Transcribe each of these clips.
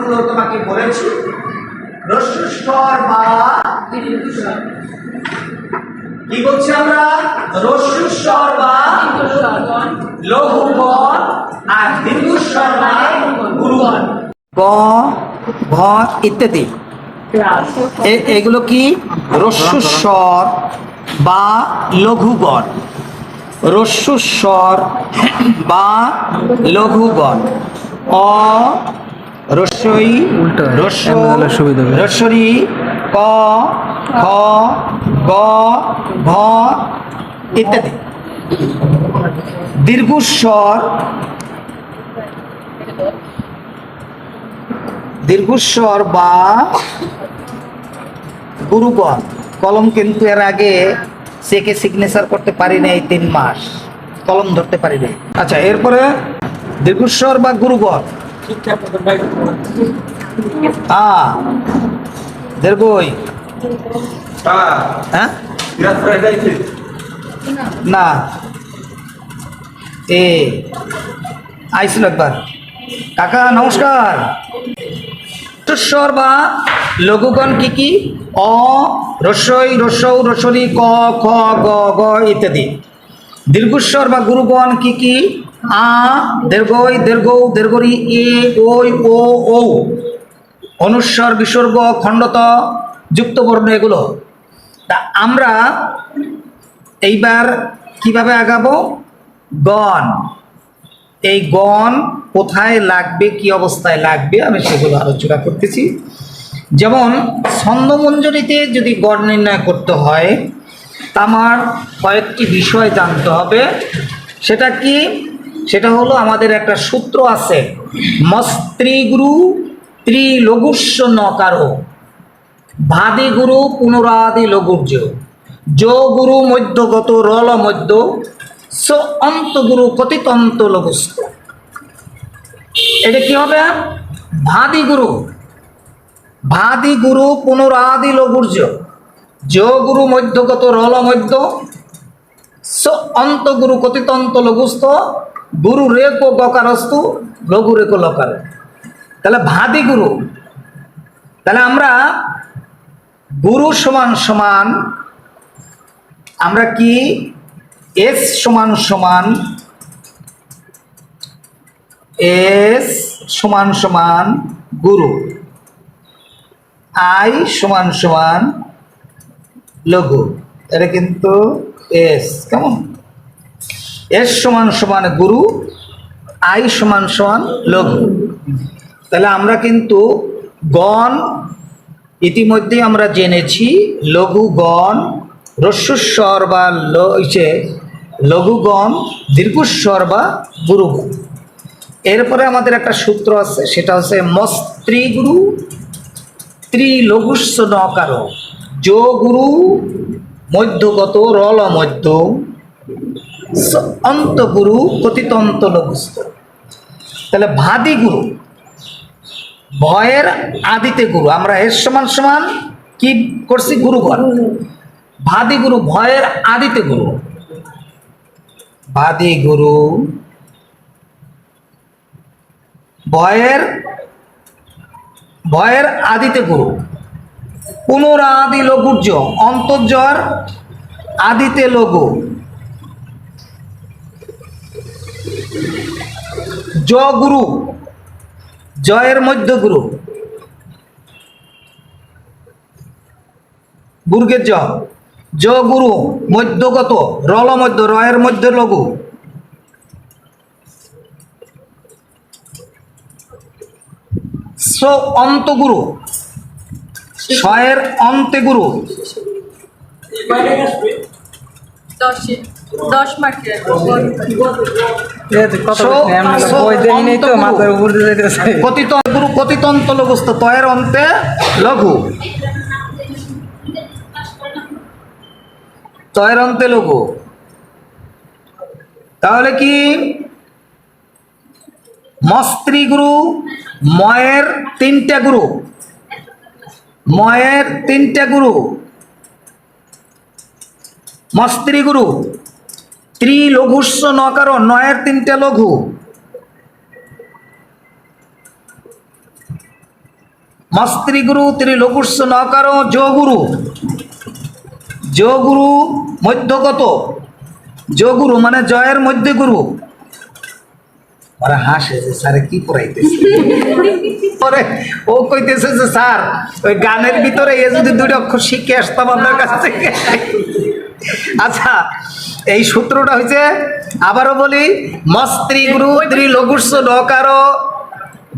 স্বরগুলো তোমাকে বলেছি। হ্রস্ব স্বর বা কি বলছি আমরা? হ্রস্ব স্বর বা লঘু গণ আর দীর্ঘ স্বর বা গুরুগণ। গ, ঘ ইত্যাদি এগুলো কি হ্রস্ব স্বর বা লঘু গণ। হ্রস্ব স্বর বা লঘু গণ। অ রস্বই রস্বরি ক খ গ ঘ ইত্যাদি। দীর্ঘস্বর বা গুরুগণ। কলম কিন্তু এর আগে চেকে সিগনেচার করতে পারি নাই, 3 মাস কলম ধরতে পারি নাই। আচ্ছা, এরপরে দীর্ঘস্বর বা গুরুগণ। দীর্ঘই হ্যাঁ না এ আইসিল একবার। কাকা নমস্কার। স্বর বা লঘুগণ কি কি? অ রস্বই রস্বৌ রস্বরি ক খ গ ঘ ইত্যাদি। দীর্ঘস্বর বা গুরুগণ কি কি? আ দীর্ঘই দীর্ঘৌ দীর্ঘরি এ ওই ও ঔ। অনুস্বর বিসর্গ খণ্ডত যুক্ত বর্ণ এগুলো। তা আমরা এইবার কিভাবে আগাবো? গণ। এই গণ কোথায় লাগবে, কি অবস্থায় লাগবে, আমি সেগুলো আলোচনা করতেছি। যেমন ছন্দমঞ্জরিতে যদি গণ নির্ণয় করতে হয় তা আমার কয়েকটি বিষয় জানতে হবে। সেটা কি? সেটা হলো আমাদের একটা সূত্র আছে, মস্ত্রীগুরু ত্রিলঘুস্য নকারো ভাদি গুরু পুনরাদি লঘুর্য যো গুরু মধ্যগত রল মধ্য স অন্ত গুরু কথিতন্ত লঘুস্থ। এটা কি হবে? ভাদি গুরু পুনরাদি লঘুর্য যো গুরু মধ্যগত রল মধ্য স অন্ত গুরু কথিতন্ত লঘুস্থ গুরু রেক গকারস্তু লঘু রেক লকার। তাহলে ভাদি গুরু। তাহলে আমরা গুরু সমান সমান আমরা কি এস সমান সমান গুরু, আই সমান সমান লঘু। এটা কিন্তু এস কেমন? এস সমান সমান গুরু, আই সমান সমান লঘু। তাহলে আমরা কিন্তু গণ ইতিমধ্যে আমরা জেনেছি, লঘু গণ, হ্রস্বস্বর বা লঘু গণ, দীর্ঘস্বর বা গুরুগণ। এরপরে আমাদের একটা সূত্র আছে, সেটা হচ্ছে মস্ত্রীগুরু ত্রিলঘুস্য নকার যো গুরু মধ্যগত রল মধ্য অন্ত গুরু কথিতন্ত লঘুস্থ। তাহলে ভাদি গুরু, ভয়ের আদিতে গুরু, আমরা এর সমান সমান কি করছি? গুরুগণ। ভাদি গুরু ভয়ের আদিতে গুরু, ভাদি গুরু ভয়ের আদিতে গুরু। পুনরাদি লঘুর্য অন্তর্জর আদিতে লঘু জ গুরু জয়ের মধ্য গুরু, গুর্গের জ গুরু মধ্যগত রল মধ্য রয়ের মধ্যে লঘু স অন্ত গুরু শয়ের অন্তে গুরু। 10 মার্কের কথিত গুরু কথিতন্ত লঘুস্থ তয়ের অন্তে লঘু, তয়ের অন্তে লঘু। তাহলে কি? মস্ত্রী গুরু ময়ের 3টে গুরু, ময়ের 3টে গুরু, মস্ত্রী গুরু ত্রিলঘুস্য নকার নয়ের 3টে লঘু মস্ত্রী গুরু ত্রিলঘুস্ব নকার যোগুরু, যোগুরু মধ্যগত, যোগুরু মানে জয়ের মধ্যে গুরু। ওরা হাসে যে স্যারে কি পড়াইতেছে, পরে ও কইতেছে যে স্যার ওই গানের ভিতরে এ যদি দুটো অক্ষর শিখে আসতাম আপনার কাছ থেকে। আচ্ছা, এই সূত্রটা হয়েছে, আবারও বলি, মস্ত্রী গুরু ত্রিলঘুস্ব নকার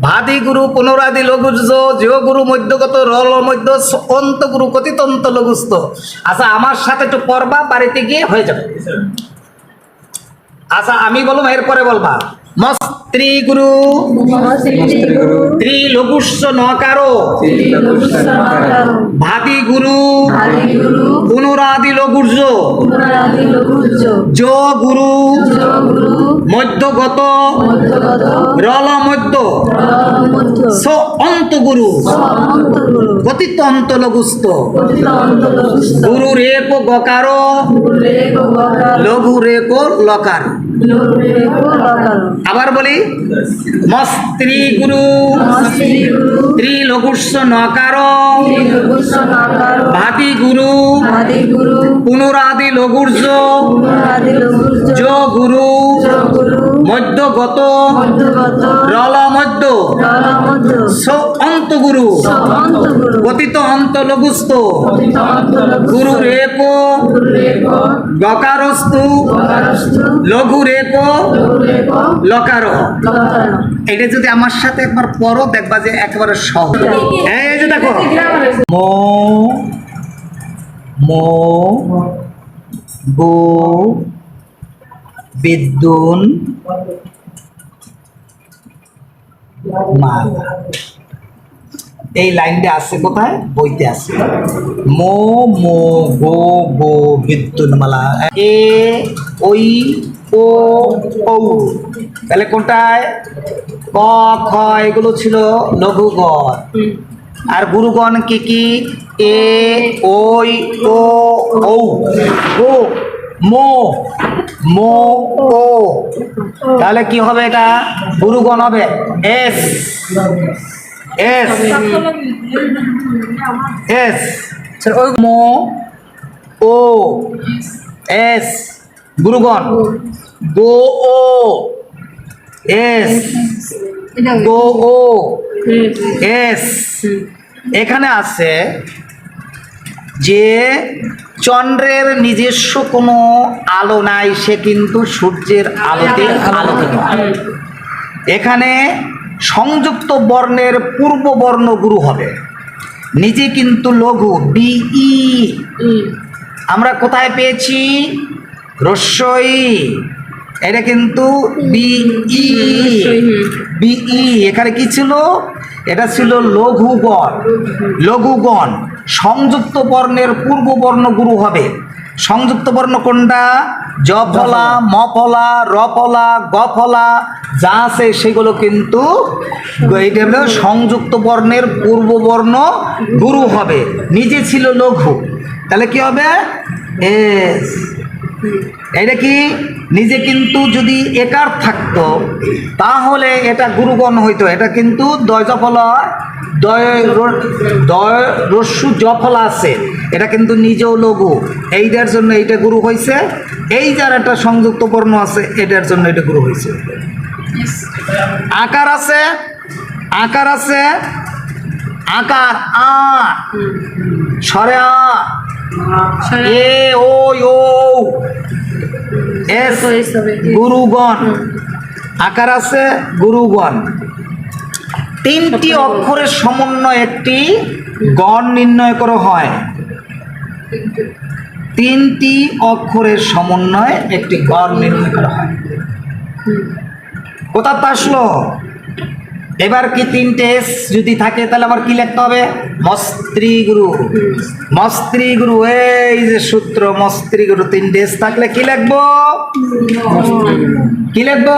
ভাদি গুরু পুনরাদি লঘুজ, জিও গুরু মধ্যগত, রল মধ্য, অন্ত গুরু কথিতন্ত লঘুস্থ। আচ্ছা আমার সাথে একটু পড়বা, বাড়িতে গিয়ে হয়ে যাবে। আচ্ছা আমি বলবো, এরপরে বলবা মস্ত্রী গুরু ত্রিলঘুস্ব নকার ভাদি গুরু পুনরাদি লঘুজ, জ গুরু মধ্যগত, রল মধ্য, স অন্ত গুরু কথিত অন্ত লঘুস্থ, গুরু রেপ গকার, লঘু রেপ লকার। আবার বলি, মস্ত্রী গুরু ত্রিলঘুস্ব নকার ভাতি গুরু পুনরাদি লঘুর্য, জ গুরু মধ্যগত, রল মধ্য, স অন্ত গুরু কথিত অন্ত লঘুস্থ, গুরু রেপ গকারস্তু, লঘু রেপ লকার। এটা যদি আমার সাথে একবার পড়ো দেখবা যে একেবারে সহজ। এই যে দেখো, মো মো গো বিদ্যুন মালা, এই লাইনটা আছে কোথায়? বইতে আছে। মো মো গো গো বিদ্যুন মালা, এ ওই ও ঔ, তাহলে কোনটায়? ক খ এগুলো ছিল লঘুগণ। আর গুরুগণ কি কি? এ ওই ও ঔ, গো মো মো ও, তাহলে কি হবে? এটা গুরুগণ হবে এস এস এস, ওই মো ও এস, গুরুগণ গো ও এস, গো ও এস। এখানে আছে যে চন্দ্রের নিজস্ব কোনো আলো নাই, সে কিন্তু সূর্যের আলোতে আলোকিত। এখানে সংযুক্ত বর্ণের পূর্ব বর্ণ গুরু হবে, নিজে কিন্তু লঘু বিই। আমরা কোথায় পেয়েছি? রস্যই, এটা কিন্তু বিই বিই। এখানে কি ছিল? এটা ছিল লঘুগণ। লঘুগণ সংযুক্ত বর্ণের পূর্ব বর্ণ গুরু হবে। সংযুক্ত বর্ণ কোনটা? জ ফলা, ম ফলা, র ফলা, গ ফলা যা আছে সেগুলো কিন্তু এইটা হলো সংযুক্ত বর্ণের পূর্ব বর্ণ গুরু হবে, নিজে ছিল লঘু। তাহলে কি হবে? এস। এটা কি? নিজে কিন্তু যদি একার থাকতো তাহলে এটা গুরুগণ হইতো। এটা কিন্তু দয় জফলা, দয় রস্যু জফলা আছে, এটা কিন্তু নিজেও লঘু, এইটার জন্য এইটা গুরু হয়েছে। এই যার একটা সংযুক্ত বর্ণ আছে এটার জন্য এটা গুরু হয়েছে। আকার আছে, আকার আছে, আকার আ, সরে আ, এ ওই ও এস, গুরুগণ। আকার আছে, গুরুগণ। তিনটি অক্ষরের সমন্বয় একটি গণ নির্ণয় করা হয়। তিনটি অক্ষরের সমন্বয় একটি গণ নির্ণয় করা হয়। কোথা তো আসলো? এবার কি তিনটে এস যদি থাকে তাহলে আমার কি লিখতে হবে? মস্ত্রী গুরু। মস্ত্রী গুরু, এই যে সূত্র, মস্ত্রী গুরু। তিনটে এস থাকলে কি লিখবো? কি লিখবো?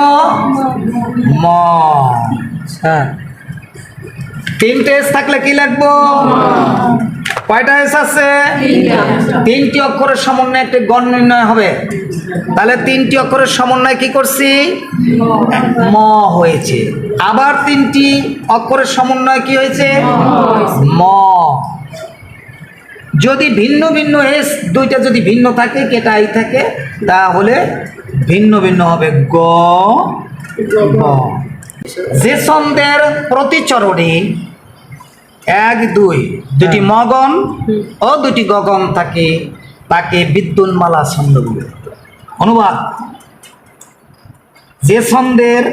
ম। হ্যাঁ, তিনটে এস থাকলে কি লিখবো? কয়টা এস আছে? তিনটি অক্ষরের সমন্বয়ে একটি গণ নির্ণয় হবে। তাহলে তিনটি অক্ষরের সমন্বয় কি করছি? ম হয়েছে। আবার তিনটি অক্ষরের সমন্বয় কি হয়েছে? ম। যদি ভিন্ন ভিন্ন এস দুইটা যদি ভিন্ন থাকে কেটা আই থাকে তাহলে ভিন্ন ভিন্ন হবে গ গ। যে ছন্দের প্রতিচরণে এক দুই দুটি মগন ও দুটি গগন থাকে তাকে বিদ্যুন্মালা ছন্দ বলে। অনুবাদ: যে ছন্দের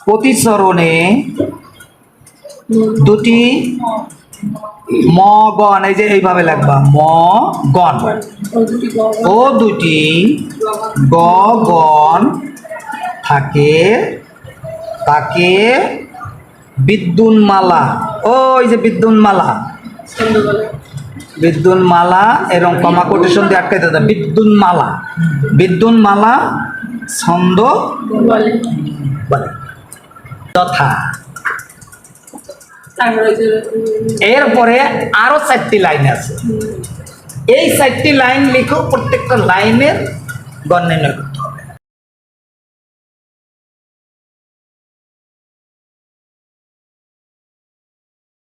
প্রতিচরণে দুটি মগন, এই যে এইভাবে লাগবা মগন ও দুটি গগন থাকে তাকে বিদ্যুন্মালা, ওই যে বিদ্যুন্মালা, বিদ্যুন্মালা এরকম কমা কোটেশন দিয়ে আটকাইতে হবে। বিদ্যুন্মালা, বিদ্যুন্মালা ছন্দ বলে। তথা এরপরে আরো 4টি লাইন আছে। এই 4টি লাইন লিখো, প্রত্যেকটা লাইনের গণ নির্ণয় করো।